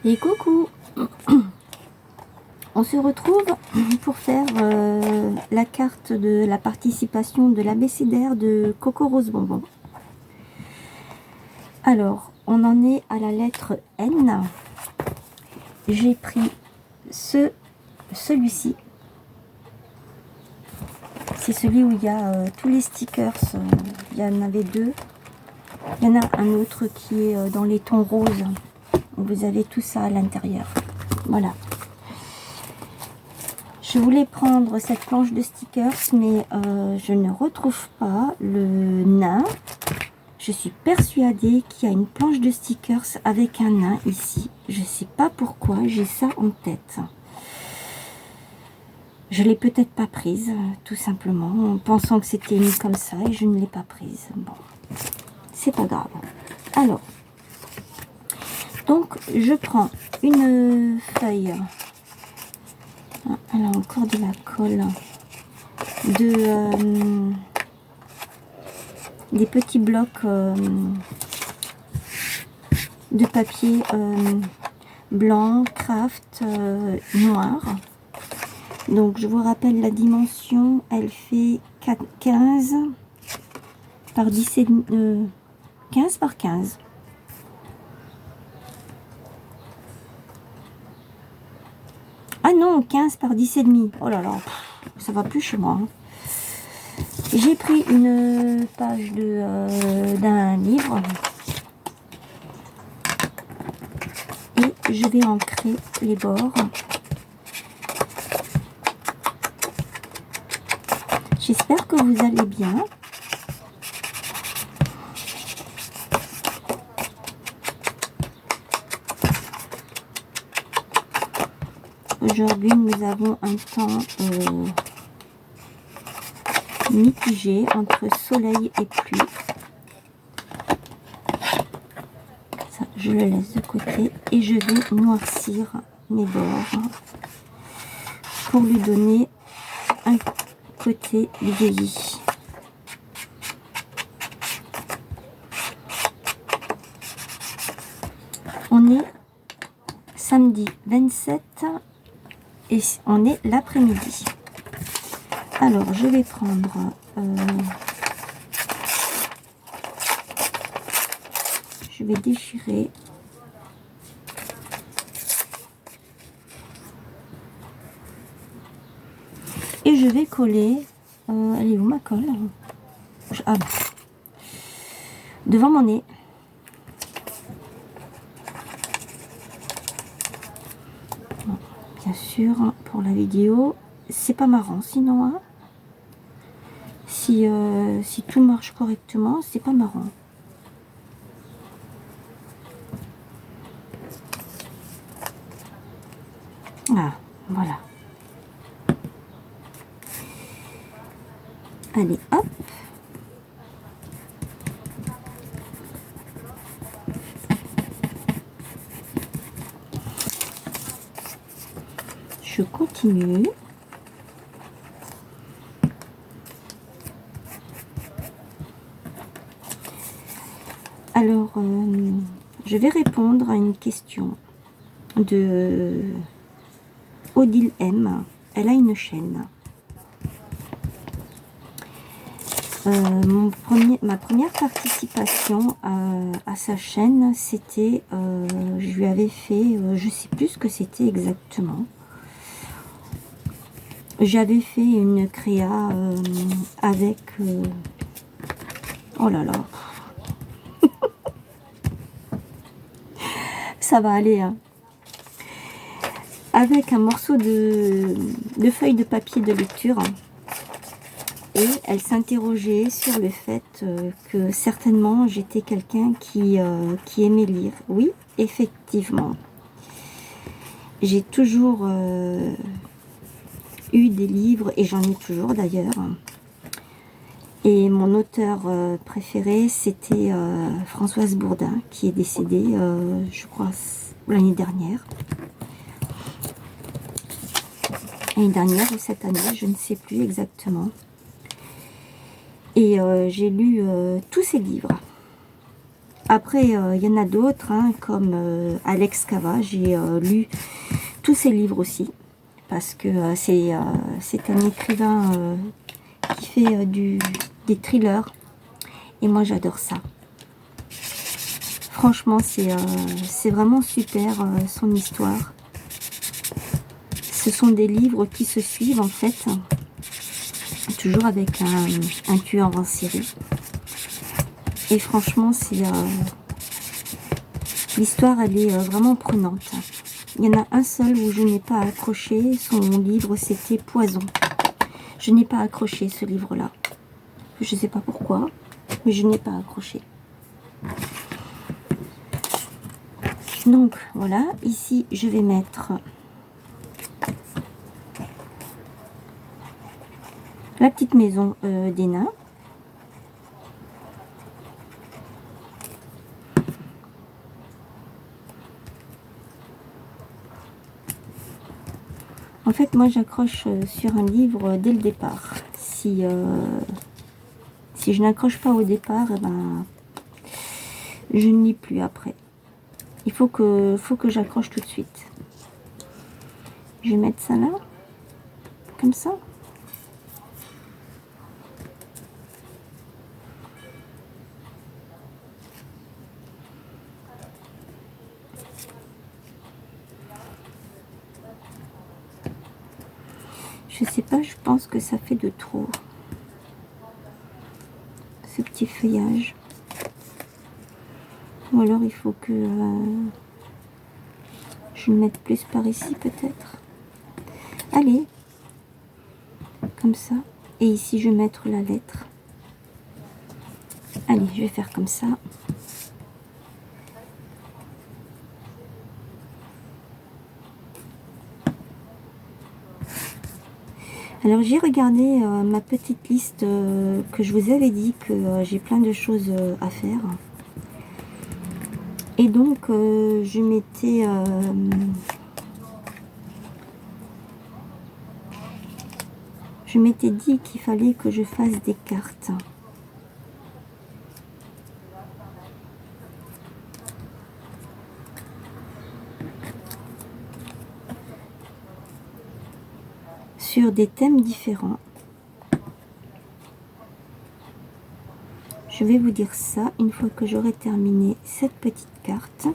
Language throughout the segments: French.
Et coucou, on se retrouve pour faire la carte de la participation de l'abécédaire de Coco Rose Bonbon. Alors, on en est à la lettre N. J'ai pris celui-ci. C'est celui où il y a tous les stickers. Il y en avait deux. Il y en a un autre qui est dans les tons roses. Vous avez tout ça à l'intérieur. Voilà. Je voulais prendre cette planche de stickers, mais je ne retrouve pas le nain. Je suis persuadée qu'il y a une planche de stickers avec un nain ici. Je ne sais pas pourquoi, j'ai ça en tête. Je ne l'ai peut-être pas prise, tout simplement, en pensant que c'était mis comme ça, et je ne l'ai pas prise. Bon, c'est pas grave. Alors, donc, je prends une feuille. Elle a encore de la colle. Des petits blocs de papier blanc, craft, noir. Donc je vous rappelle la dimension, elle fait 15 par 10 15 par 15. Ah non, 15 par 10 et demi. Oh là là, ça va plus chez moi. Hein. J'ai pris une page d'un livre et je vais ancrer les bords. J'espère que vous allez bien. Aujourd'hui, nous avons un temps mitigé entre soleil et pluie. Ça, je le laisse de côté et je vais noircir mes bords pour lui donner un côté vieilli. On est samedi 27 et on est l'après-midi. Alors, je vais prendre je vais déchirer et je vais coller elle est où ma colle? Ah, devant mon nez. Bien sûr, pour la vidéo, c'est pas marrant sinon, hein. Si tout marche correctement, c'est pas marrant. Ah, voilà. Allez, hop. Je continue. Alors, je vais répondre à une question de Odile M. Elle a une chaîne. Ma première participation à sa chaîne, c'était, je lui avais fait, je sais plus ce que c'était exactement. J'avais fait une créa avec, oh là là, ça va aller, hein. Avec un morceau de feuille de papier de lecture. Et elle s'interrogeait sur le fait que certainement j'étais quelqu'un qui aimait lire. Oui, effectivement. J'ai toujours eu des livres, et j'en ai toujours d'ailleurs. Et mon auteur préféré, c'était Françoise Bourdin, qui est décédée, je crois, l'année dernière. L'année dernière ou cette année, je ne sais plus exactement. Et j'ai lu tous ses livres. Après, il y en a d'autres, hein, comme Alex Cava. J'ai lu tous ses livres aussi, parce que c'est un écrivain qui fait des thrillers, et moi j'adore ça. Franchement, c'est vraiment super son histoire. Ce sont des livres qui se suivent en fait, toujours avec un tueur en série. Et franchement, l'histoire, elle est vraiment prenante. Il y en a un seul où je n'ai pas accroché. Son livre, c'était Poison. Je n'ai pas accroché ce livre-là. Je ne sais pas pourquoi, mais je n'ai pas accroché. Donc, voilà. Ici, je vais mettre la petite maison des nains. En fait, moi, j'accroche sur un livre dès le départ. Si je n'accroche pas au départ, eh ben, je ne lis plus après. Il faut que j'accroche tout de suite. Je vais mettre ça là, comme ça. Je sais pas, je pense que ça fait de trop. Ce petit feuillage. Ou alors il faut que je le mette plus par ici peut-être. Allez, comme ça. Et ici je vais mettre la lettre. Allez, je vais faire comme ça. Alors j'ai regardé ma petite liste que je vous avais dit que j'ai plein de choses à faire. Et donc je m'étais dit qu'il fallait que je fasse des cartes. Sur des thèmes différents. Je vais vous dire ça une fois que j'aurai terminé cette petite carte.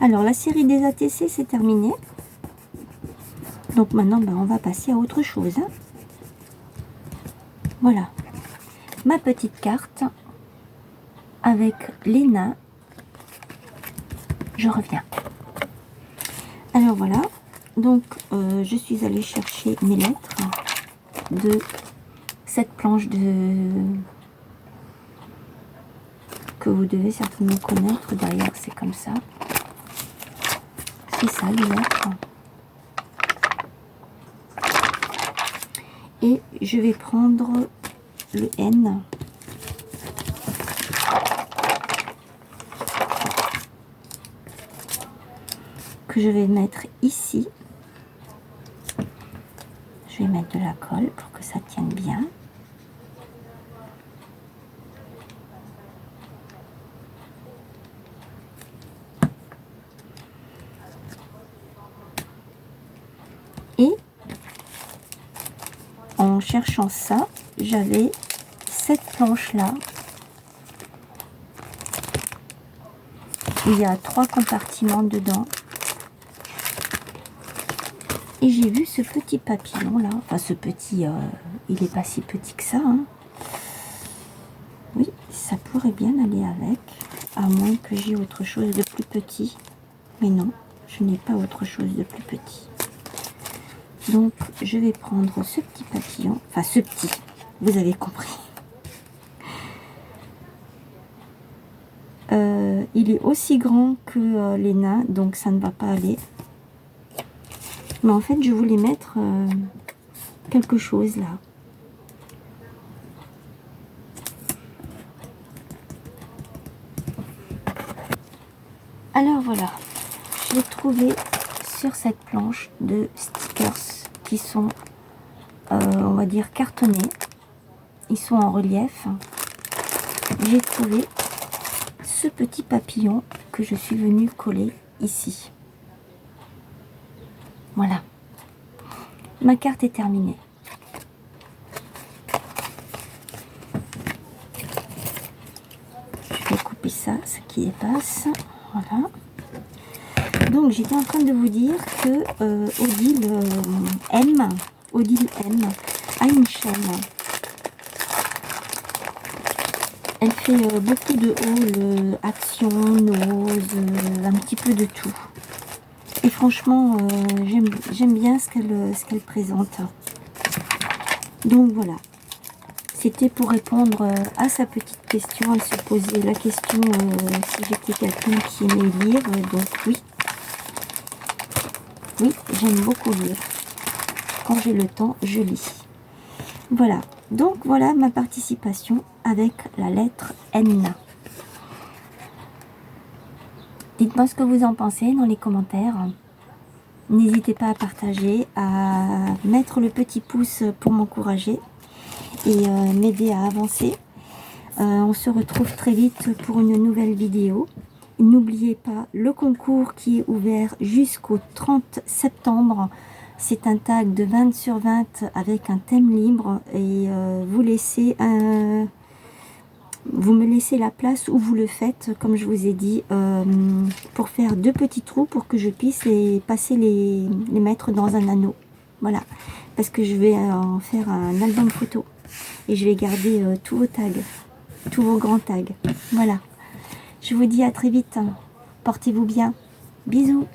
Alors la série des ATC c'est terminé. Donc maintenant ben, on va passer à autre chose. Hein. Voilà. Ma petite carte avec les nains. Je reviens. Alors voilà. Donc je suis allée chercher mes lettres de cette planche que vous devez certainement connaître. D'ailleurs c'est comme ça. C'est ça les lettres. Et je vais prendre le N. Que je vais mettre ici. Je vais mettre de la colle pour que ça tienne bien. Et en cherchant ça, j'avais cette planche-là. Il y a 3 compartiments dedans. Et j'ai vu ce petit papillon-là. Enfin, ce petit, il n'est pas si petit que ça. Hein. Oui, ça pourrait bien aller avec. À moins que j'ai autre chose de plus petit. Mais non, je n'ai pas autre chose de plus petit. Donc, je vais prendre ce petit papillon. Enfin, ce petit, vous avez compris. Il est aussi grand que les nains, donc ça ne va pas aller. Mais en fait, je voulais mettre quelque chose là. Alors voilà, j'ai trouvé sur cette planche de stickers qui sont, on va dire, cartonnés. Ils sont en relief. J'ai trouvé ce petit papillon que je suis venue coller ici. Voilà. Ma carte est terminée. Je vais couper ça, ce qui dépasse. Voilà. Donc j'étais en train de vous dire que Odile M a une chaîne. Elle fait beaucoup de hauls, action, nose, un petit peu de tout. Et franchement, j'aime bien ce qu'elle présente. Donc voilà. C'était pour répondre à sa petite question. Elle se posait la question si j'étais quelqu'un qui aimait lire. Donc oui. Oui, j'aime beaucoup lire. Quand j'ai le temps, je lis. Voilà. Donc voilà ma participation avec la lettre N. Dites-moi ce que vous en pensez dans les commentaires. N'hésitez pas à partager, à mettre le petit pouce pour m'encourager et m'aider à avancer. On se retrouve très vite pour une nouvelle vidéo. N'oubliez pas le concours qui est ouvert jusqu'au 30 septembre. C'est un tag de 20 sur 20 avec un thème libre et vous me laissez la place où vous le faites, comme je vous ai dit, pour faire 2 petits trous pour que je puisse les mettre dans un anneau. Voilà, parce que je vais en faire un album photo et je vais garder tous vos tags, tous vos grands tags. Voilà, je vous dis à très vite, portez-vous bien, bisous.